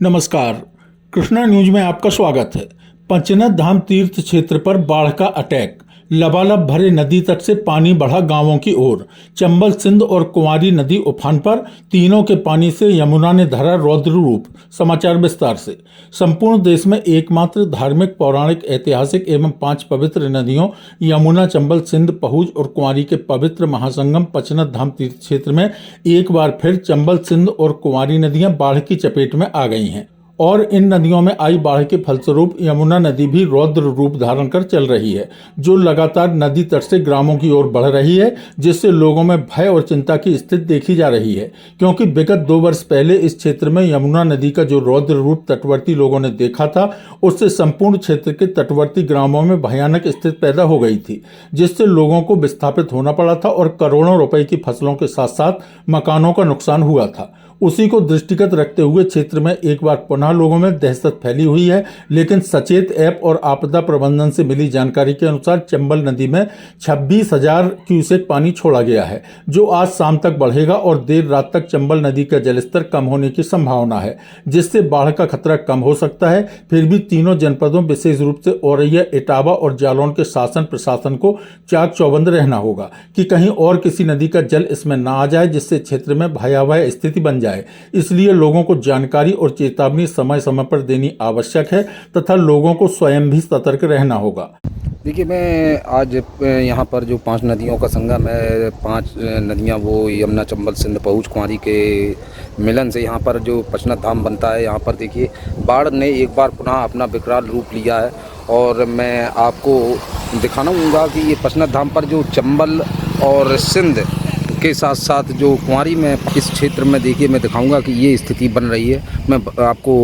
नमस्कार। कृष्णा न्यूज में आपका स्वागत है। पंचनाथ धाम तीर्थ क्षेत्र पर बाढ़ का अटैक। लबालब भरे नदी तट से पानी बढ़ा गांवों की ओर। चंबल सिंध और कुंवारी नदी उफान पर। तीनों के पानी से यमुना ने धरा रौद्र रूप। समाचार विस्तार से। संपूर्ण देश में एकमात्र धार्मिक, पौराणिक, ऐतिहासिक एवं 5 पवित्र नदियों यमुना, चंबल, सिंध, पहुज और कुंवारी के पवित्र महासंगम पंचनाथ धाम तीर्थ क्षेत्र में एक बार फिर चंबल, सिंध और कुंवारी नदियां बाढ़ की चपेट में आ गई हैं और इन नदियों में आई बाढ़ के फलस्वरूप यमुना नदी भी रौद्र रूप धारण कर चल रही है, जो लगातार नदी तट से ग्रामों की ओर बढ़ रही है, जिससे लोगों में भय और चिंता की स्थिति देखी जा रही है। क्योंकि विगत 2 वर्ष पहले इस क्षेत्र में यमुना नदी का जो रौद्र रूप तटवर्ती लोगों ने देखा था, उससे संपूर्ण क्षेत्र के तटवर्ती ग्रामों में भयानक स्थिति पैदा हो गई थी, जिससे लोगों को विस्थापित होना पड़ा था और करोड़ों रुपए की फसलों के साथ साथ मकानों का नुकसान हुआ था। उसी को दृष्टिगत रखते हुए क्षेत्र में एक बार पुनः लोगों में दहशत फैली हुई है। लेकिन सचेत ऐप और आपदा प्रबंधन से मिली जानकारी के अनुसार चंबल नदी में 26,000 क्यूसेक पानी छोड़ा गया है, जो आज शाम तक बढ़ेगा और देर रात तक चंबल नदी का जलस्तर कम होने की संभावना है, जिससे बाढ़ का खतरा कम हो सकता है। फिर भी तीनों जनपदों, विशेष रूप से औरैया, इटावा और जालौन के शासन प्रशासन को चाक चौबंद रहना होगा कि कहीं और किसी नदी का जल इसमें न आ जाए, जिससे क्षेत्र में भयावह स्थिति बन जाए। इसलिए लोगों को जानकारी और चेतावनी समय समय पर देनी आवश्यक है तथा लोगों को स्वयं भी सतर्क रहना होगा। देखिए, मैं आज यहाँ पर जो 5 नदियों का संगम है, 5 नदियाँ वो यमुना, चंबल, सिंध, पहुज, कुंवारी के मिलन से यहाँ पर जो पंचनाथ धाम बनता है, यहाँ पर देखिए बाढ़ ने एक बार पुनः अपना विकराल रूप लिया है। और मैं आपको दिखाना चाहूँगा कि ये पंचनाथ धाम पर जो चंबल और सिंध के साथ साथ जो कुंवारी में इस क्षेत्र में देखिए मैं दिखाऊंगा कि ये स्थिति बन रही है। मैं आपको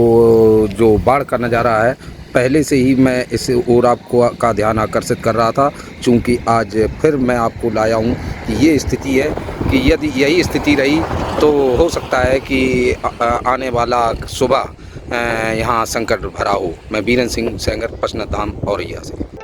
जो बाढ़ का नज़ारा है पहले से ही मैं इस ओर आपको का ध्यान आकर्षित कर रहा था, चूँकि आज फिर मैं आपको लाया हूँ कि ये स्थिति है कि यदि यही स्थिति रही तो हो सकता है कि आने वाला सुबह यहाँ संकट भरा हो। मैं बीरन सिंह सेंगर, पंचनाथ धाम, औरैया से।